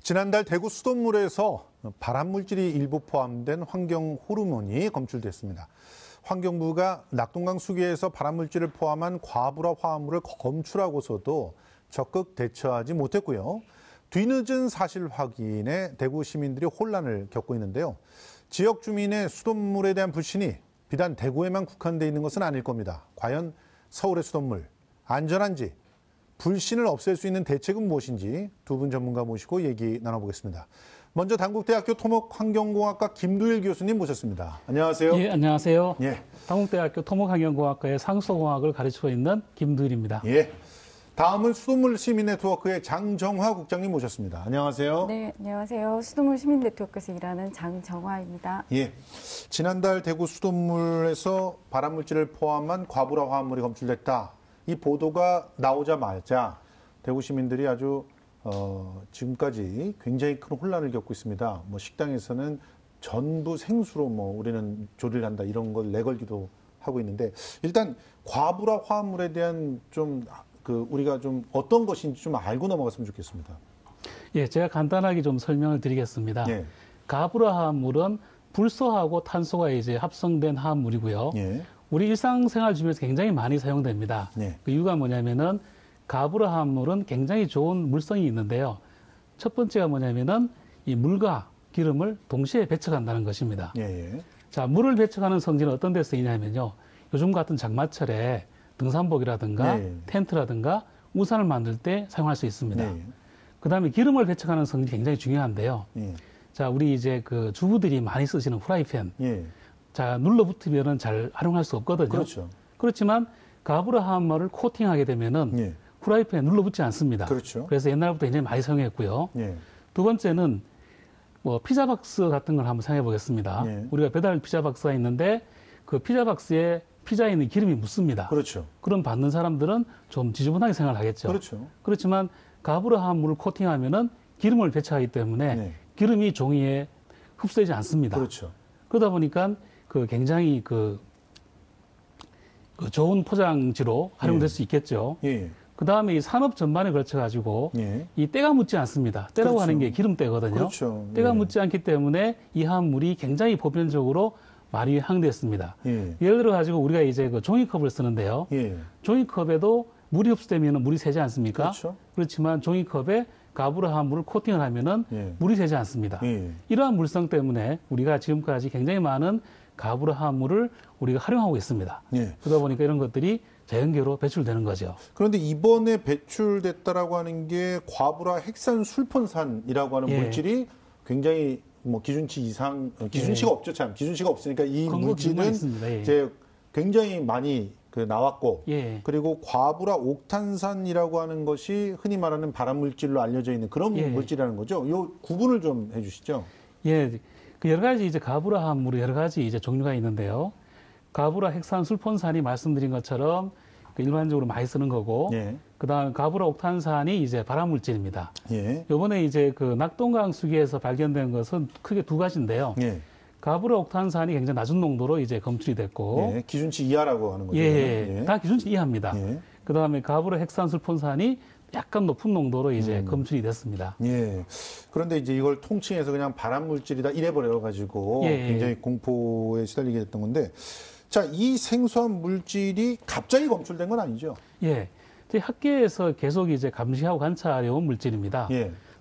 지난달 대구 수돗물에서 발암물질이 일부 포함된 환경 호르몬이 검출됐습니다. 환경부가 낙동강 수계에서 발암물질을 포함한 과불화 화합물을 검출하고서도 적극 대처하지 못했고요. 뒤늦은 사실 확인에 대구 시민들이 혼란을 겪고 있는데요. 지역 주민의 수돗물에 대한 불신이 비단 대구에만 국한돼 있는 것은 아닐 겁니다. 과연 서울의 수돗물 안전한지, 불신을 없앨 수 있는 대책은 무엇인지 두 분 전문가 모시고 얘기 나눠보겠습니다. 먼저 단국대학교 토목환경공학과 김두일 교수님 모셨습니다. 안녕하세요. 예, 안녕하세요. 예. 단국대학교 토목환경공학과의 상수공학을 가르치고 있는 김두일입니다. 예. 다음은 수돗물 시민네트워크의 장정화 국장님 모셨습니다. 안녕하세요. 네, 안녕하세요. 수돗물 시민네트워크에서 일하는 장정화입니다. 예. 지난달 대구 수돗물에서 발암물질을 포함한 과불화 화합물이 검출됐다. 이 보도가 나오자마자 대구 시민들이 아주 지금까지 굉장히 큰 혼란을 겪고 있습니다. 뭐 식당에서는 전부 생수로 우리는 조리를 한다 이런 걸 내걸기도 하고 있는데, 일단 과불화 화합물에 대한 우리가 좀 어떤 것인지 좀 알고 넘어갔으면 좋겠습니다. 예, 제가 간단하게 좀 설명을 드리겠습니다. 예. 과불화 화합물은 불소하고 탄소가 이제 합성된 화합물이고요. 예. 우리 일상생활 주변에서 굉장히 많이 사용됩니다. 예. 그 이유가 뭐냐면은 과불화 화합물은 굉장히 좋은 물성이 있는데요. 첫 번째가 뭐냐면은 이 물과 기름을 동시에 배척한다는 것입니다. 예. 자, 물을 배척하는 성질은 어떤 데 쓰이냐면요. 요즘 같은 장마철에 등산복이라든가 텐트라든가 우산을 만들 때 사용할 수 있습니다. 그다음에 기름을 배척하는 성질이 굉장히 중요한데요. 자, 우리 이제 그 주부들이 많이 쓰시는 후라이팬. 자, 눌러붙으면은 잘 활용할 수 없거든요. 그렇죠. 그렇지만 과불화 화합물을 코팅하게 되면은 후라이팬에 눌러붙지 않습니다. 그렇죠. 그래서 옛날부터 굉장히 많이 사용했고요. 두 번째는 뭐 피자 박스 같은 걸 한번 생각해 보겠습니다. 우리가 배달 피자 박스가 있는데 그 피자 박스에 피자에 있는 기름이 묻습니다. 그렇죠. 그럼 받는 사람들은 좀 지저분하게 생각을 하겠죠. 그렇죠. 그렇지만 과불화 화합물을 코팅하면은 기름을 배척하기 때문에 기름이 종이에 흡수되지 않습니다. 그렇죠. 그러다 보니까 그 굉장히 그 좋은 포장지로 활용될 수 있겠죠. 그 다음에 이 산업 전반에 걸쳐가지고 이 때가 묻지 않습니다. 때라고 그렇죠. 하는 게 기름때거든요. 그렇죠. 때가 묻지 않기 때문에 이 화합물이 굉장히 보편적으로 많이 활용됐습니다. 예를 들어 가지고 우리가 이제 그 종이컵을 쓰는데요. 종이컵에도 물이 흡수되면 물이 새지 않습니까? 그렇죠. 그렇지만 종이컵에 과불화 화합물을 코팅을 하면은 물이 새지 않습니다. 이러한 물성 때문에 우리가 지금까지 굉장히 많은 과불화 화합물을 우리가 활용하고 있습니다. 그러다 보니까 이런 것들이 자연계로 배출되는 거죠. 그런데 이번에 배출됐다라고 하는 게 과불화 핵산술폰산이라고 하는 물질이 굉장히 기준치 이상, 기준치가 없죠, 참. 기준치가 없으니까 이 물질은 이제 굉장히 많이 나왔고, 그리고 과불화 옥탄산이라고 하는 것이 흔히 말하는 발암물질로 알려져 있는 그런 물질이라는 거죠. 이 구분을 좀 해주시죠. 예, 그 여러 가지 이제 과불화 화합물이 여러 가지 이제 종류가 있는데요. 과불화 핵산술폰산이 말씀드린 것처럼 일반적으로 많이 쓰는 거고, 그다음 과불화 옥탄산이 이제 발암물질입니다. 이번에 이제 그 낙동강 수기에서 발견된 것은 크게 두 가지인데요. 과불화 옥탄산이 굉장히 낮은 농도로 이제 검출이 됐고, 기준치 이하라고 하는 거죠. 다 기준치 이하입니다. 그다음에 과불화 핵산술폰산이 약간 높은 농도로 이제 검출이 됐습니다. 그런데 이제 이걸 통칭해서 그냥 발암물질이다 이래 버려가지고 굉장히 공포에 시달리게 됐던 건데, 자, 이 생소한 물질이 갑자기 검출된 건 아니죠? 저희 학계에서 계속 이제 감시하고 관찰해온 물질입니다.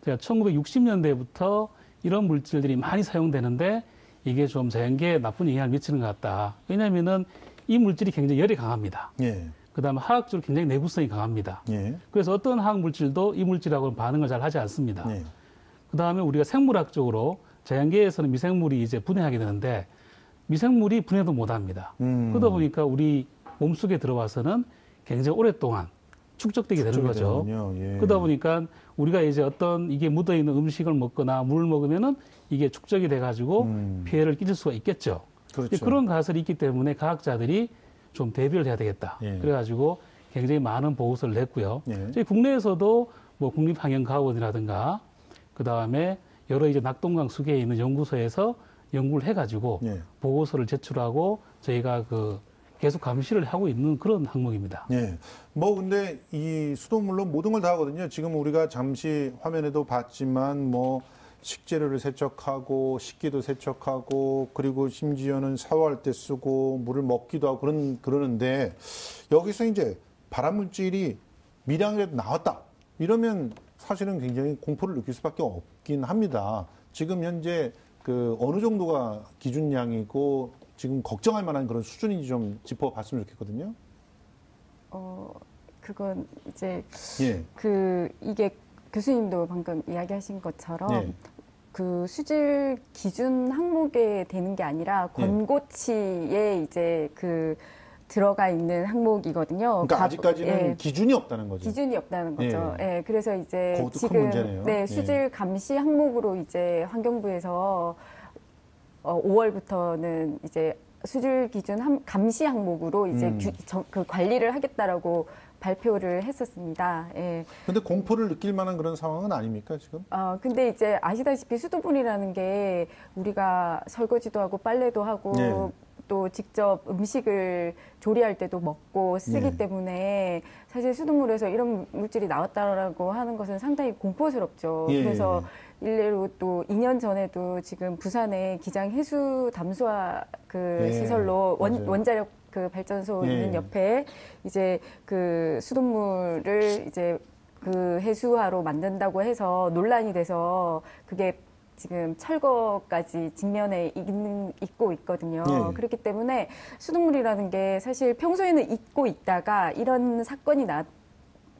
제가 1960년대부터 이런 물질들이 많이 사용되는데 이게 좀 자연계에 나쁜 영향을 미치는 것 같다. 왜냐하면은 이 물질이 굉장히 열이 강합니다. 그다음에 화학적으로 굉장히 내구성이 강합니다. 그래서 어떤 화학 물질도 이 물질하고는 반응을 잘 하지 않습니다. 그다음에 우리가 생물학적으로 자연계에서는 미생물이 이제 분해하게 되는데 미생물이 분해도 못합니다. 그러다 보니까 우리 몸속에 들어와서는 굉장히 오랫동안 축적되게 되는 거죠. 그러다 보니까 우리가 이제 어떤 이게 묻어있는 음식을 먹거나 물을 먹으면은 이게 축적이 돼가지고 피해를 끼칠 수가 있겠죠. 그렇죠. 그런 가설이 있기 때문에 과학자들이 좀 대비를 해야 되겠다. 그래가지고 굉장히 많은 보고서를 냈고요. 저희 국내에서도 뭐 국립환경과학원이라든가 그 다음에 여러 이제 낙동강 수계에 있는 연구소에서 연구를 해가지고 보고서를 제출하고 저희가 그 계속 감시를 하고 있는 그런 항목입니다. 예. 뭐 근데 이 수돗물로 모든 걸 다 하거든요. 지금 우리가 잠시 화면에도 봤지만 뭐 식재료를 세척하고 식기도 세척하고 그리고 심지어는 샤워할 때 쓰고 물을 먹기도 하고 그러는데 여기서 이제 발암물질이 미량이라도 나왔다. 이러면 사실은 굉장히 공포를 느낄 수밖에 없긴 합니다. 지금 현재 그 어느 정도가 기준량이고 지금 걱정할 만한 그런 수준인지 좀 짚어봤으면 좋겠거든요. 그건 이제 예. 이게 교수님도 방금 이야기하신 것처럼 예. 그 수질 기준 항목에 되는 게 아니라 권고치에 이제 들어가 있는 항목이거든요. 그러니까 아직까지는 기준이 없다는 거죠. 기준이 없다는 거죠. 예. 그래서 이제 그것도 지금 큰 문제네요. 네, 수질 감시 항목으로 이제 환경부에서 5월부터는 이제 수질 기준 감시 항목으로 이제 그 관리를 하겠다라고 발표를 했었습니다. 예. 근데 공포를 느낄 만한 그런 상황은 아닙니까, 지금? 근데 이제 아시다시피 수돗물이라는 게 우리가 설거지도 하고 빨래도 하고 네. 또 직접 음식을 조리할 때도 먹고 쓰기 네. 때문에 사실 수돗물에서 이런 물질이 나왔다라고 하는 것은 상당히 공포스럽죠. 예. 그래서 일례로 또 2년 전에도 지금 부산에 기장 해수 담수화 예. 시설로 맞아요. 원자력 발전소 예. 있는 옆에 이제 수돗물을 이제 해수화로 만든다고 해서 논란이 돼서 그게 지금 철거까지 직면에 있고 있거든요. 예. 그렇기 때문에 수돗물이라는 게 사실 평소에는 잊고 있다가 이런 사건이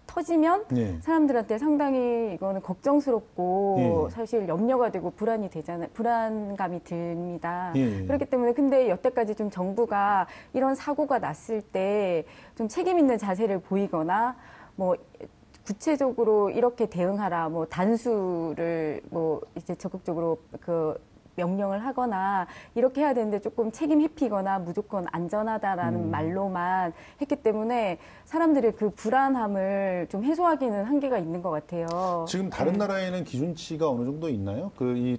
터지면 사람들한테 상당히 이거는 걱정스럽고 사실 염려가 되고 불안감이 듭니다. 그렇기 때문에 근데 여태까지 좀 정부가 이런 사고가 났을 때 좀 책임 있는 자세를 보이거나 뭐 구체적으로 이렇게 대응하라, 뭐 단수를 뭐 이제 적극적으로 명령을 하거나 이렇게 해야 되는데 조금 책임 회피거나 무조건 안전하다라는 말로만 했기 때문에 사람들의 그 불안함을 좀 해소하기는 한계가 있는 것 같아요. 지금 다른 나라에는 기준치가 어느 정도 있나요?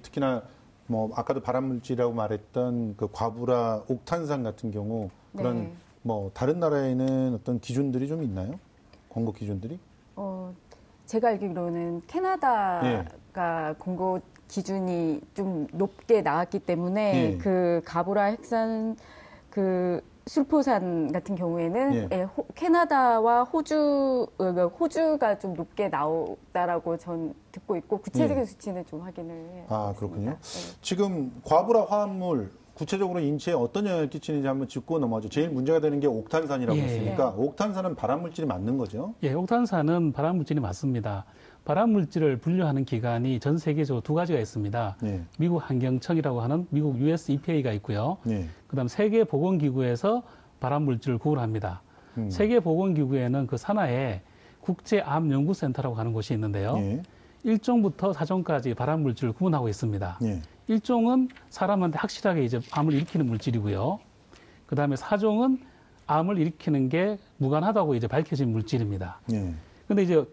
특히나 뭐 아까도 발암물질이라고 말했던 그 과부라 옥탄산 같은 경우 그런 뭐 다른 나라에는 어떤 기준들이 좀 있나요? 권고 기준들이? 제가 알기로는 캐나다가 권고 기준이 좀 높게 나왔기 때문에 그 가보라 핵산 술포산 같은 경우에는 캐나다와 호주가 좀 높게 나왔다라고 전 듣고 있고 구체적인 수치는 좀 확인을 해야 그렇군요. 지금 과부라 화합물 구체적으로 인체에 어떤 영향을 끼치는지 한번 짚고 넘어가죠. 제일 문제가 되는 게 옥탄산이라고 했으니까 옥탄산은 발암물질이 맞는 거죠? 예, 옥탄산은 발암물질이 맞습니다. 발암물질을 분류하는 기관이 전 세계적으로 두 가지가 있습니다. 미국 환경청이라고 하는 미국 US EPA가 있고요. 그다음 세계보건기구에서 발암물질을 구분합니다. 세계보건기구에는 그 산하에 국제암연구센터라고 하는 곳이 있는데요. 1종부터 4종까지 발암물질을 구분하고 있습니다. 1종은 사람한테 확실하게 이제 암을 일으키는 물질이고요. 그 다음에 4종은 암을 일으키는 게 무관하다고 이제 밝혀진 물질입니다. 근데 이제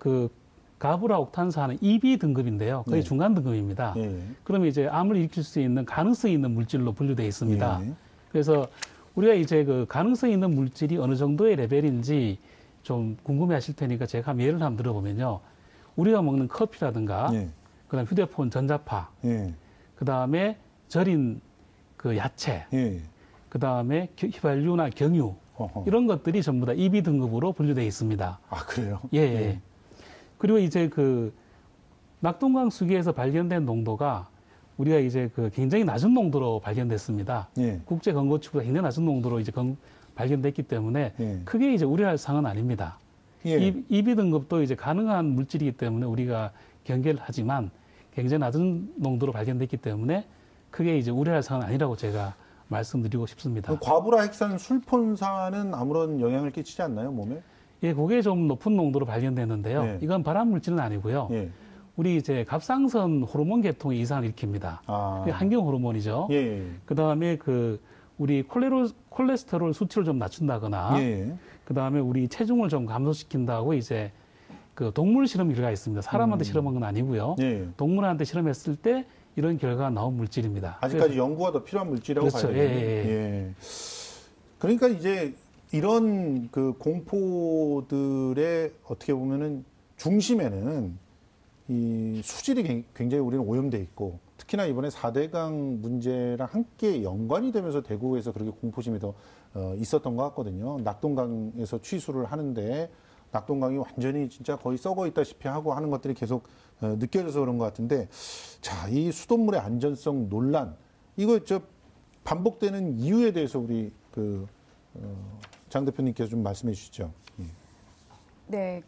가브라 옥탄산은 2B 등급인데요. 거의 중간 등급입니다. 그러면 이제 암을 일으킬 수 있는 가능성이 있는 물질로 분류되어 있습니다. 그래서 우리가 이제 가능성이 있는 물질이 어느 정도의 레벨인지 좀 궁금해 하실 테니까 제가 한번 예를 한번 들어보면요. 우리가 먹는 커피라든가, 그 다음에 휴대폰 전자파, 그 다음에 절인 야채, 그 다음에 휘발유나 경유, 이런 것들이 전부 다 2B 등급으로 분류되어 있습니다. 그래요? 예. 그리고 이제 낙동강 수기에서 발견된 농도가 우리가 이제 굉장히 낮은 농도로 발견됐습니다. 국제 권고치보다 굉장히 낮은 농도로 이제 발견됐기 때문에 크게 이제 우려할 사항은 아닙니다. 2B 등급도 이제 가능한 물질이기 때문에 우리가 경계를 하지만 굉장히 낮은 농도로 발견됐기 때문에 크게 이제 우려할 사항은 아니라고 제가 말씀드리고 싶습니다. 과부라 핵산 술폰산은 아무런 영향을 끼치지 않나요, 몸에? 예, 그게 좀 높은 농도로 발견됐는데요. 이건 발암 물질은 아니고요. 우리 이제 갑상선 호르몬 계통의 이상을 일으킵니다. 환경 호르몬이죠. 그 다음에 우리 콜레스테롤 수치를 좀 낮춘다거나, 그 다음에 우리 체중을 좀 감소시킨다고 이제 동물 실험 결과가 있습니다. 사람한테 실험한 건 아니고요. 동물한테 실험했을 때 이런 결과가 나온 물질입니다. 아직까지 연구가 더 필요한 물질이라고 그렇죠. 봐야 되겠네요. 그러니까 이제 이런 그 공포들의 어떻게 보면은 중심에는 이 수질이 굉장히 우리는 오염돼 있고 특히나 이번에 4대강 문제랑 함께 연관이 되면서 대구에서 그렇게 공포심이 더 있었던 것 같거든요. 낙동강에서 취수를 하는데 낙동강이 완전히 진짜 거의 썩어 있다시피 하고 하는 것들이 계속 느껴져서 그런 것 같은데 자, 이 수돗물의 안전성 논란 이거 반복되는 이유에 대해서 우리 장 대표님께서 좀 말씀해 주시죠. 네,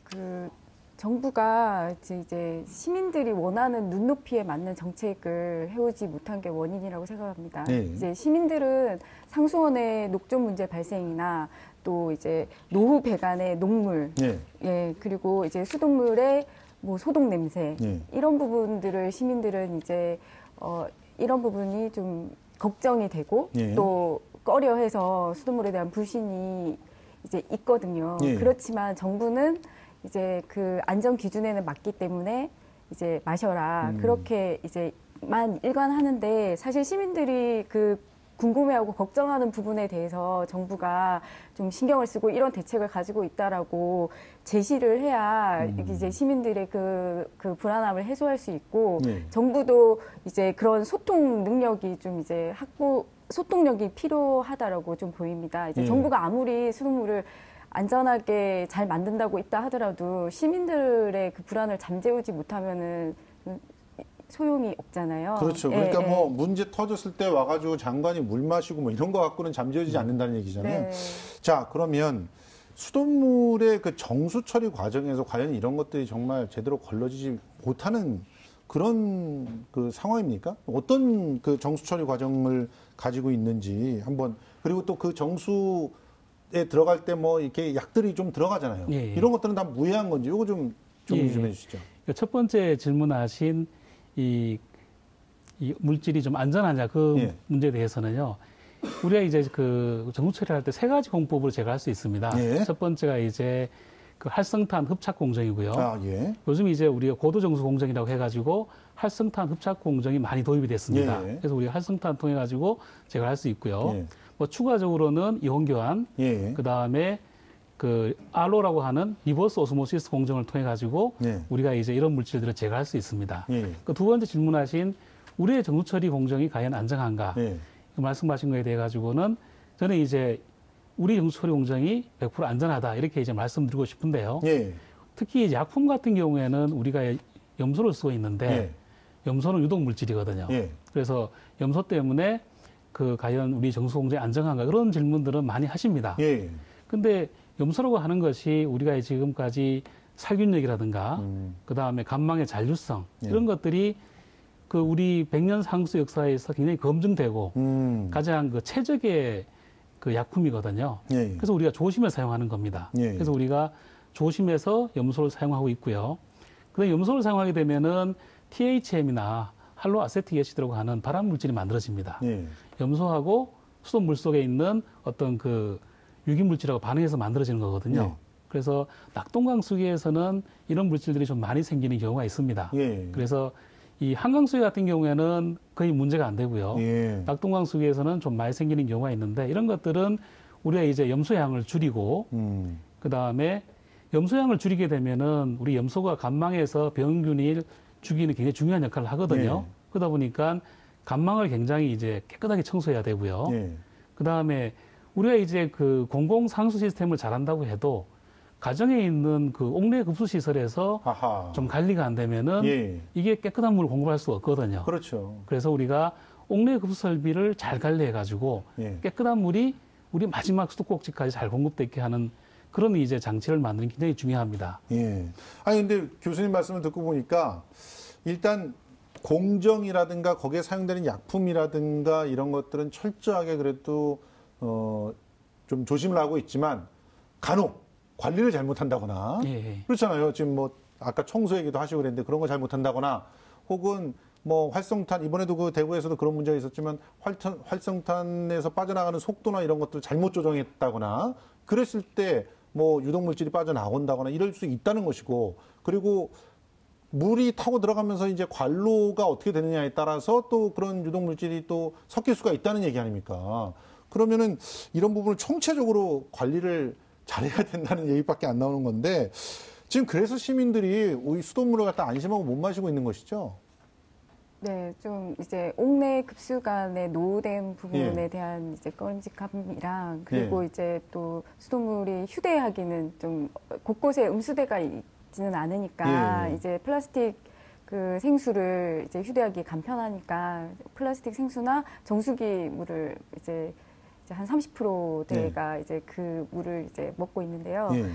정부가 이제 시민들이 원하는 눈높이에 맞는 정책을 해오지 못한 게 원인이라고 생각합니다. 네. 이제 시민들은 상수원의 녹조 문제 발생이나 또 이제 노후 배관의 녹물, 네. 예, 그리고 이제 수돗물의 뭐 소독 냄새 네. 이런 부분들을 시민들은 이제 이런 부분이 좀 걱정이 되고 네. 또 꺼려해서 수돗물에 대한 불신이 이제 있거든요. 네. 그렇지만 정부는 이제 그 안전 기준에는 맞기 때문에 이제 마셔라 그렇게 이제만 일관하는데 사실 시민들이 궁금해하고 걱정하는 부분에 대해서 정부가 좀 신경을 쓰고 이런 대책을 가지고 있다라고 제시를 해야 이제 시민들의 그 불안함을 해소할 수 있고 정부도 이제 그런 소통 능력이 좀 이제 소통력이 필요하다라고 좀 보입니다. 이제 정부가 아무리 수돗물을 안전하게 잘 만든다고 있다 하더라도 시민들의 그 불안을 잠재우지 못하면은 소용이 없잖아요. 그렇죠. 그러니까 뭐 문제 터졌을 때 와가지고 장관이 물 마시고 뭐 이런 거 갖고는 잠재우지 않는다는 얘기잖아요. 네. 자, 그러면 수돗물의 그 정수 처리 과정에서 과연 이런 것들이 정말 제대로 걸러지지 못하는 그런 그 상황입니까? 어떤 그 정수 처리 과정을 가지고 있는지 한번 그리고 또 그 정수에 들어갈 때 뭐 이렇게 약들이 좀 들어가잖아요. 예, 예. 이런 것들은 다 무해한 건지 이거 좀 정리 좀 해주시죠. 첫 번째 질문하신 이 물질이 좀 안전하냐 그 문제에 대해서는요. 우리가 이제 그 정수 처리할 때 세 가지 공법으로 제거할 수 있습니다. 예. 첫 번째가 이제 그 활성탄 흡착 공정이고요. 요즘 이제 우리가 고도 정수 공정이라고 해가지고 활성탄 흡착 공정이 많이 도입이 됐습니다. 그래서 우리가 활성탄 통해 가지고 제거할 수 있고요. 뭐 추가적으로는 이온 교환, 그 다음에 그 RO라고 하는 리버스 오스모시스 공정을 통해 가지고 우리가 이제 이런 물질들을 제거할 수 있습니다. 그 두 번째 질문하신 우리의 정수 처리 공정이 과연 안정한가? 그 말씀하신 거에 대해 가지고는 저는 이제 우리 정수 처리 공정이 100% 안전하다 이렇게 이제 말씀드리고 싶은데요. 특히 이제 약품 같은 경우에는 우리가 염소를 쓰고 있는데 염소는 유독 물질이거든요. 그래서 염소 때문에 과연 우리 정수 공정이 안정한가 그런 질문들은 많이 하십니다. 근데 염소라고 하는 것이 우리가 지금까지 살균력이라든가 그다음에 간망의 잔류성 이런 것들이 우리 100년 상수 역사에서 굉장히 검증되고 가장 최적의 약품이거든요. 그래서 우리가 조심해서 사용하는 겁니다. 그래서 우리가 조심해서 염소를 사용하고 있고요. 그다음에 염소를 사용하게 되면은 THM이나 할로아세틱 애시드라고 하는 발암 물질이 만들어집니다. 염소하고 수돗물 속에 있는 어떤 유기 물질하고 반응해서 만들어지는 거거든요. 그래서 낙동강 수기에서는 이런 물질들이 좀 많이 생기는 경우가 있습니다. 그래서 이 한강 수기 같은 경우에는 거의 문제가 안 되고요. 낙동강 수기에서는 좀 많이 생기는 경우가 있는데 이런 것들은 우리가 이제 염소양을 줄이고 그 다음에 염소양을 줄이게 되면은 우리 염소가 간망에서 병균을 죽이는 굉장히 중요한 역할을 하거든요. 그러다 보니까 간망을 굉장히 이제 깨끗하게 청소해야 되고요. 그 다음에 우리가 이제 공공 상수 시스템을 잘한다고 해도 가정에 있는 옥내 급수 시설에서 좀 관리가 안 되면은 이게 깨끗한 물을 공급할 수가 없거든요. 그렇죠. 그래서 우리가 옥내 급수 설비를 잘 관리해 가지고 깨끗한 물이 우리 마지막 수도꼭지까지 잘 공급되게 하는 그런 이제 장치를 만드는 게 굉장히 중요합니다. 아니 근데 교수님 말씀을 듣고 보니까 일단 공정이라든가 거기에 사용되는 약품이라든가 이런 것들은 철저하게 그래도 좀 조심을 하고 있지만 간혹 관리를 잘못한다거나 그렇잖아요. 지금 뭐 아까 청소 얘기도 하시고 그랬는데 그런 거 잘못한다거나 혹은 뭐 활성탄 이번에도 대구에서도 그런 문제가 있었지만 활성탄에서 빠져나가는 속도나 이런 것들을 잘못 조정했다거나 그랬을 때 뭐 유독물질이 빠져나온다거나 이럴 수 있다는 것이고 그리고 물이 타고 들어가면서 이제 관로가 어떻게 되느냐에 따라서 또 그런 유독물질이 또 섞일 수가 있다는 얘기 아닙니까? 그러면은 이런 부분을 총체적으로 관리를 잘해야 된다는 얘기밖에 안 나오는 건데 지금 그래서 시민들이 이 수돗물을 갖다 안심하고 못 마시고 있는 것이죠? 네, 좀 이제 옥내 급수관의 노후된 부분에 예. 대한 이제 꺼림직함이랑 그리고 예. 이제 또 수돗물이 휴대하기는 좀 곳곳에 음수대가 있지는 않으니까 예. 이제 플라스틱 그 생수를 이제 휴대하기 간편하니까 플라스틱 생수나 정수기 물을 이제 한 30%대가 이제 그 물을 이제 먹고 있는데요. 예.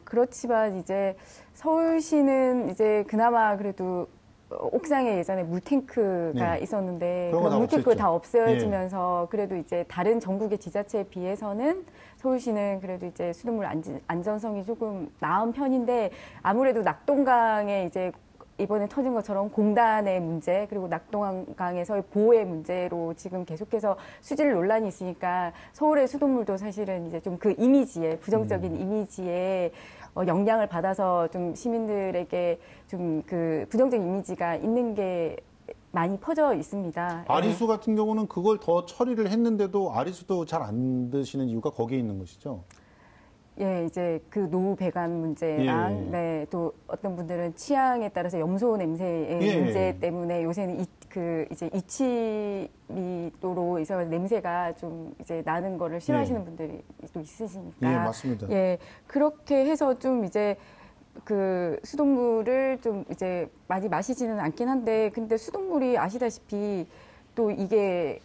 그렇지만 이제 서울시는 이제 그나마 그래도 옥상에 예전에 물탱크가 있었는데 그런 물탱크 다 없어지면서 그래도 이제 다른 전국의 지자체에 비해서는 서울시는 그래도 이제 수돗물 안전성이 조금 나은 편인데 아무래도 낙동강에 이제 이번에 터진 것처럼 공단의 문제 그리고 낙동강에서의 보호의 문제로 지금 계속해서 수질 논란이 있으니까 서울의 수돗물도 사실은 이제 좀 그 이미지에 부정적인 이미지에 영향을 받아서 좀 시민들에게 좀 그 부정적인 이미지가 있는 게 많이 퍼져 있습니다. 아리수 같은 경우는 그걸 더 처리를 했는데도 아리수도 잘 안 드시는 이유가 거기에 있는 것이죠? 예, 이제 그 노후 배관 문제랑, 네, 또 어떤 분들은 취향에 따라서 염소 냄새의 문제 때문에 요새는 이제 이치미도로 있어 냄새가 좀 이제 나는 거를 싫어하시는 분들이 또 있으시니까. 예, 맞습니다. 예, 그렇게 해서 좀 이제 그 수돗물을 좀 이제 많이 마시지는 않긴 한데, 근데 수돗물이 아시다시피 또 이게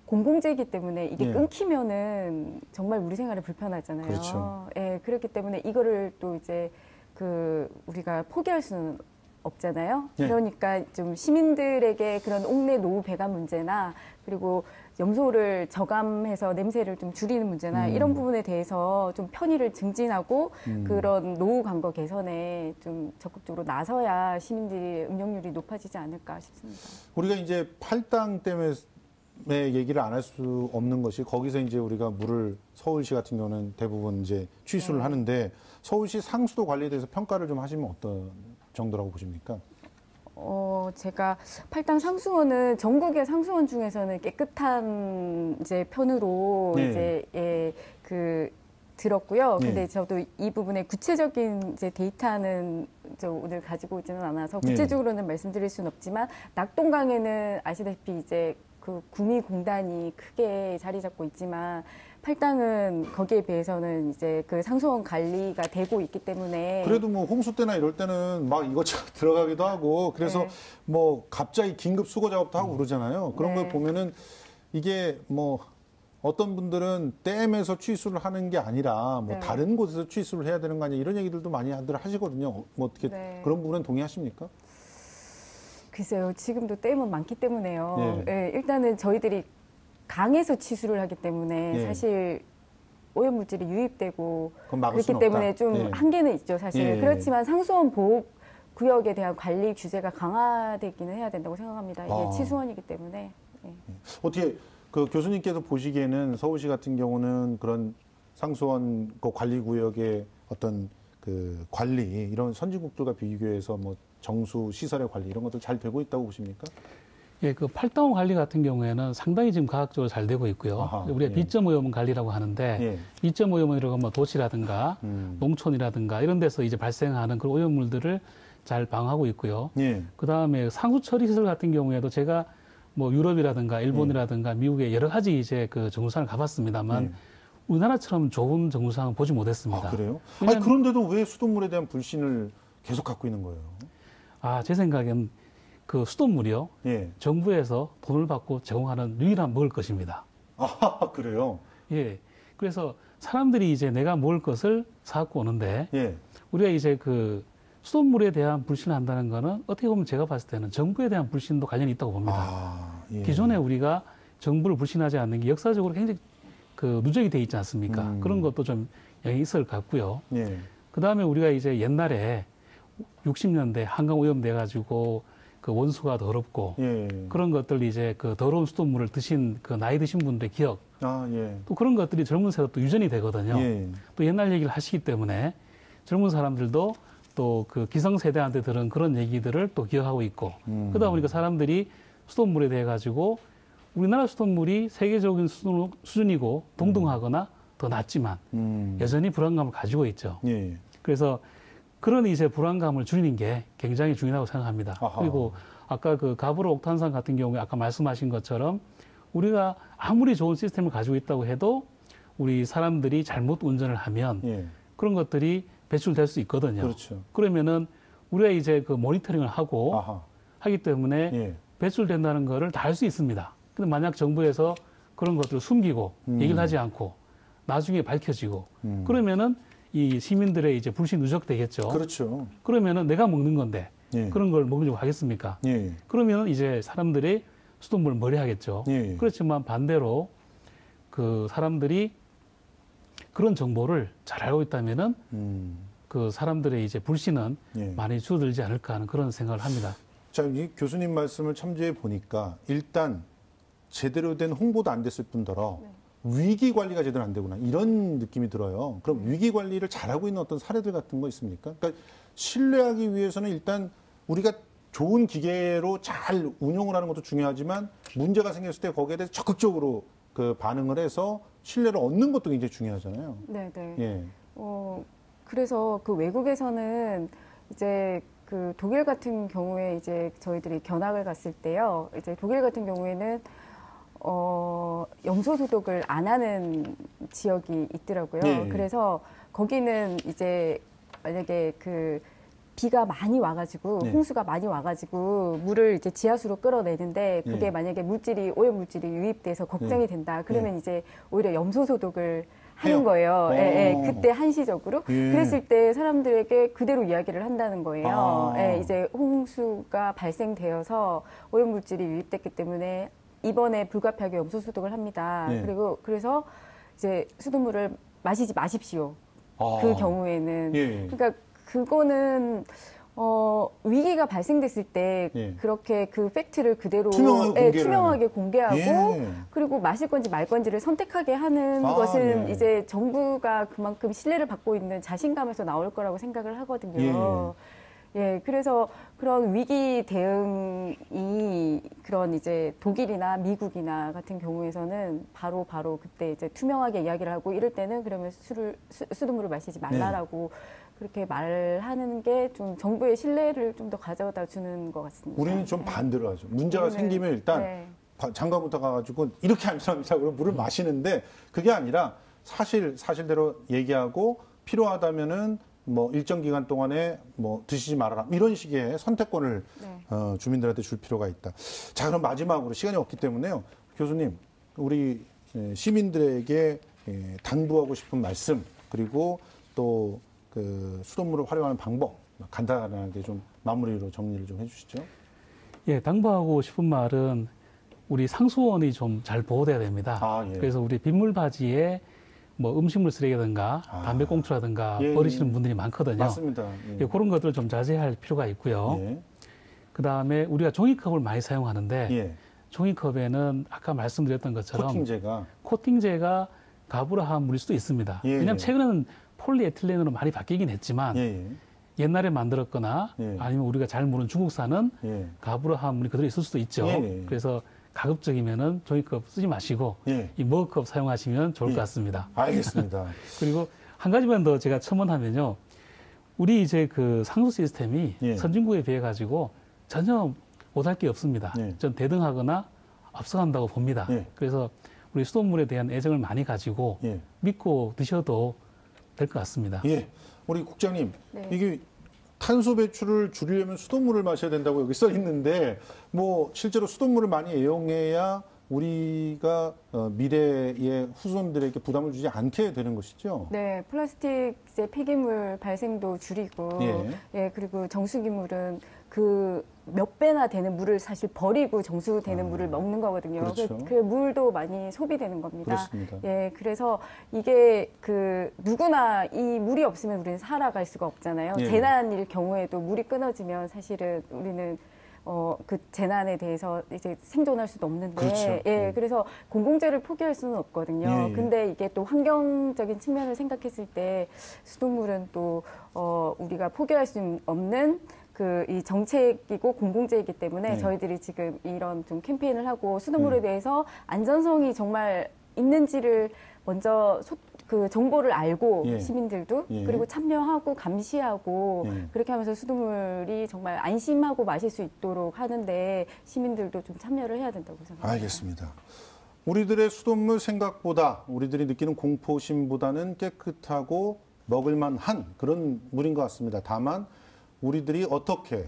공공재이기 때문에 이게 끊기면은 정말 우리 생활에 불편하잖아요. 그렇죠. 예, 그렇기 때문에 이거를 또 이제 그 우리가 포기할 수는 없잖아요. 그러니까 좀 시민들에게 그런 옥내 노후 배관 문제나 그리고 염소를 저감해서 냄새를 좀 줄이는 문제나 이런 부분에 대해서 좀 편의를 증진하고 그런 노후 관거 개선에 좀 적극적으로 나서야 시민들의 음용률이 높아지지 않을까 싶습니다. 우리가 이제 팔당 때문에 얘기를 안 할 수 없는 것이 거기서 이제 우리가 물을 서울시 같은 경우는 대부분 이제 취수를 하는데 서울시 상수도 관리에 대해서 평가를 좀 하시면 어떤 정도라고 보십니까? 제가 팔당 상수원은 전국의 상수원 중에서는 깨끗한 이제 편으로 이제 들었고요. 근데 저도 이 부분에 구체적인 이제 데이터는 오늘 가지고 있지는 않아서 구체적으로는 말씀드릴 수는 없지만 낙동강에는 아시다시피 이제 그 구미공단이 크게 자리 잡고 있지만 팔당은 거기에 비해서는 이제 그 상수원 관리가 되고 있기 때문에 그래도 뭐 홍수 때나 이럴 때는 막 이것저것 들어가기도 하고 그래서 뭐 갑자기 긴급 수거 작업도 하고 그러잖아요. 그런 걸 보면은 이게 뭐 어떤 분들은 댐에서 취수를 하는 게 아니라 뭐 다른 곳에서 취수를 해야 되는 거 아니냐 이런 얘기들도 많이 하시거든요. 뭐 어떻게 그런 부분은 동의하십니까? 글쎄요. 지금도 댐은 많기 때문에요. 일단은 저희들이 강에서 취수를 하기 때문에 사실 오염물질이 유입되고 그렇기 때문에 없다. 좀 한계는 있죠. 사실. 그렇지만 상수원 보호구역에 대한 관리 규제가 강화되기는 해야 된다고 생각합니다. 이게 치수원이기 때문에. 어떻게 그 교수님께서 보시기에는 서울시 같은 경우는 그런 상수원 그 관리구역의 어떤 그 관리 이런 선진국들과 비교해서 뭐 정수 시설의 관리 이런 것도 잘 되고 있다고 보십니까? 예, 그 팔당호 관리 같은 경우에는 상당히 지금 과학적으로 잘 되고 있고요. 우리가 비점 오염 관리라고 하는데 비점 오염이라고 뭐 도시라든가 농촌이라든가 이런 데서 이제 발생하는 그런 오염물들을 잘 방어하고 있고요. 그 다음에 상수 처리 시설 같은 경우에도 제가 뭐 유럽이라든가 일본이라든가 미국의 여러 가지 이제 그 정수상을 가봤습니다만 우리나라처럼 좋은 정수상은 보지 못했습니다. 그래요? 아니, 그런데도 왜 수돗물에 대한 불신을 계속 갖고 있는 거예요? 제 생각엔 그 수돗물이요. 정부에서 돈을 받고 제공하는 유일한 먹을 것입니다. 그래요? 예. 그래서 사람들이 이제 내가 먹을 것을 사갖고 오는데 우리가 이제 그 수돗물에 대한 불신을 한다는 거는 어떻게 보면 제가 봤을 때는 정부에 대한 불신도 관련이 있다고 봅니다. 기존에 우리가 정부를 불신하지 않는 게 역사적으로 굉장히 그 누적이 돼 있지 않습니까? 그런 것도 좀 영향이 있을 것 같고요. 그 다음에 우리가 이제 옛날에 60년대 한강 오염돼 가지고 그 원수가 더럽고 그런 것들 이제 그 더러운 수돗물을 드신 그 나이 드신 분들의 기억 또 그런 것들이 젊은 세대 또 유전이 되거든요. 또 옛날 얘기를 하시기 때문에 젊은 사람들도 또 그 기성세대한테 들은 그런 얘기들을 또 기억하고 있고 그러다 보니까 사람들이 수돗물에 대해 가지고 우리나라 수돗물이 세계적인 수준이고 동등하거나 더 낮지만 여전히 불안감을 가지고 있죠. 예. 그래서 그런 이제 불안감을 줄이는 게 굉장히 중요하다고 생각합니다. 아하. 그리고 아까 그 가브로 옥탄산 같은 경우에 아까 말씀하신 것처럼 우리가 아무리 좋은 시스템을 가지고 있다고 해도 우리 사람들이 잘못 운전을 하면 예. 그런 것들이 배출될 수 있거든요. 그렇죠. 그러면은 우리가 이제 그 모니터링을 하고 아하. 하기 때문에 예. 배출된다는 거를 다 알 수 있습니다. 근데 만약 정부에서 그런 것들을 숨기고 얘기를 하지 않고 나중에 밝혀지고 그러면은 이 시민들의 이제 불신 누적되겠죠. 그렇죠. 그러면은 내가 먹는 건데 예. 그런 걸 먹으려고 하겠습니까? 예. 그러면 이제 사람들이 수돗물을 멀리하겠죠. 예. 그렇지만 반대로 그 사람들이 그런 정보를 잘 알고 있다면은 그 사람들의 이제 불신은 예. 많이 줄어들지 않을까 하는 그런 생각을 합니다. 자, 이 교수님 말씀을 참조해 보니까 일단 제대로 된 홍보도 안 됐을 뿐더러 위기 관리가 제대로 안 되구나 이런 느낌이 들어요. 그럼 위기 관리를 잘하고 있는 어떤 사례들 같은 거 있습니까? 그러니까 신뢰하기 위해서는 일단 우리가 좋은 기계로 잘 운용을 하는 것도 중요하지만 문제가 생겼을 때 거기에 대해서 적극적으로 그 반응을 해서 신뢰를 얻는 것도 굉장히 중요하잖아요. 네, 네. 예. 그래서 그 외국에서는 이제 그 독일 같은 경우에 이제 저희들이 견학을 갔을 때요. 이제 독일 같은 경우에는 염소 소독을 안 하는 지역이 있더라고요. 예. 그래서 거기는 이제 만약에 그 비가 많이 와가지고 네. 홍수가 많이 와가지고 물을 이제 지하수로 끌어내는데 그게 네. 만약에 오염 물질이 유입돼서 걱정이 네. 된다. 그러면 네. 이제 오히려 염소 소독을 하는 해요? 거예요. 예, 예, 어. 그때 한시적으로. 예. 그랬을 때 사람들에게 그대로 이야기를 한다는 거예요. 아. 예, 이제 홍수가 발생되어서 오염 물질이 유입됐기 때문에 이번에 불가피하게 염소 소독을 합니다. 네. 그리고 그래서 이제 수돗물을 마시지 마십시오. 아. 그 경우에는. 예. 그러니까 그거는 위기가 발생됐을 때 예. 그렇게 그 팩트를 그대로 투명하게 공개하고 예. 그리고 마실 건지 말 건지를 선택하게 하는 아, 것은 네. 이제 정부가 그만큼 신뢰를 받고 있는 자신감에서 나올 거라고 생각을 하거든요. 예, 그래서 그런 위기 대응이 그런 이제 독일이나 미국이나 같은 경우에서는 바로 그때 이제 투명하게 이야기를 하고 이럴 때는 그러면 수돗물을 마시지 말라라고 그렇게 말하는 게 좀 정부의 신뢰를 좀 더 가져다 주는 것 같습니다. 우리는 좀 반대로 하죠. 문제가 생기면 일단 장관부터 가가지고 이렇게 안 합니다. 그럼 물을 마시는데 그게 아니라 사실대로 얘기하고 필요하다면은 뭐 일정 기간 동안에 뭐 드시지 말아라 이런 식의 선택권을 주민들한테 줄 필요가 있다. 자, 그럼 마지막으로 시간이 없기 때문에요. 교수님, 우리 시민들에게 당부하고 싶은 말씀 그리고 또 그 수돗물을 활용하는 방법 간단하게 좀 마무리로 정리를 좀 해주시죠. 예, 당부하고 싶은 말은 우리 상수원이 좀 잘 보호돼야 됩니다. 아, 예. 그래서 우리 빗물 바지에 뭐 음식물 쓰레기라든가 담배꽁초라든가 버리시는 분들이 많거든요. 맞습니다. 예, 그런 것들을 좀 자제할 필요가 있고요. 그 다음에 우리가 종이컵을 많이 사용하는데 종이컵에는 아까 말씀드렸던 것처럼 코팅제가 가부라한 물일 수도 있습니다. 왜냐하면 최근에는 폴리에틸렌으로 많이 바뀌긴 했지만 옛날에 만들었거나 아니면 우리가 잘 모르는 중국산은 가부라한 물이 그대로 있을 수도 있죠. 그래서 가급적이면은 종이컵 쓰지 마시고 이 머그컵 사용하시면 좋을 것 같습니다. 알겠습니다. 그리고 한 가지만 더 제가 첨언하면요. 우리 이제 그 상수 시스템이 선진국에 비해 가지고 전혀 못할 게 없습니다. 전 대등하거나 앞서간다고 봅니다. 그래서 우리 수돗물에 대한 애정을 많이 가지고 믿고 드셔도 될 것 같습니다. 예, 우리 국장님, 이게 탄소 배출을 줄이려면 수돗물을 마셔야 된다고 여기 써 있는데 뭐 실제로 수돗물을 많이 애용해야 우리가 미래의 후손들에게 부담을 주지 않게 되는 것이죠. 네, 플라스틱 이제 폐기물 발생도 줄이고, 그리고 정수기물은 그 몇 배나 되는 물을 사실 버리고 정수되는 물을 먹는 거거든요. 그렇죠. 그 물도 많이 소비되는 겁니다. 그렇습니다. 예, 그래서 이게 그 누구나 이 물이 없으면 우리는 살아갈 수가 없잖아요. 재난일 경우에도 물이 끊어지면 사실은 우리는 그 재난에 대해서 이제 생존할 수도 없는데, 그렇죠. 그래서 공공재를 포기할 수는 없거든요. 근데 이게 또 환경적인 측면을 생각했을 때 수돗물은 또 우리가 포기할 수 없는 이 정책이고 공공재이기 때문에 네. 저희들이 지금 이런 좀 캠페인을 하고 수돗물에 대해서 안전성이 정말 있는지를 먼저 그 정보를 알고 예. 시민들도 예. 그리고 참여하고 감시하고 예. 그렇게 하면서 수돗물이 정말 안심하고 마실 수 있도록 하는데 시민들도 좀 참여를 해야 된다고 생각합니다. 알겠습니다. 우리들의 수돗물 생각보다 우리들이 느끼는 공포심보다는 깨끗하고 먹을만한 그런 물인 것 같습니다. 다만 우리들이 어떻게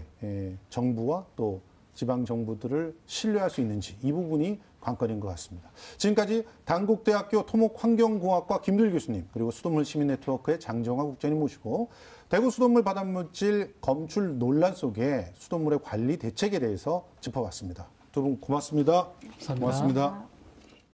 정부와 또 지방 정부들을 신뢰할 수 있는지 이 부분이 관건인 것 같습니다. 지금까지 단국대학교 토목환경공학과 김두일 교수님 그리고 수돗물 시민네트워크의 장정화 국장님 모시고 대구 수돗물 바닷물질 검출 논란 속에 수돗물의 관리 대책에 대해서 짚어봤습니다. 두 분 고맙습니다. 감사합니다. 고맙습니다.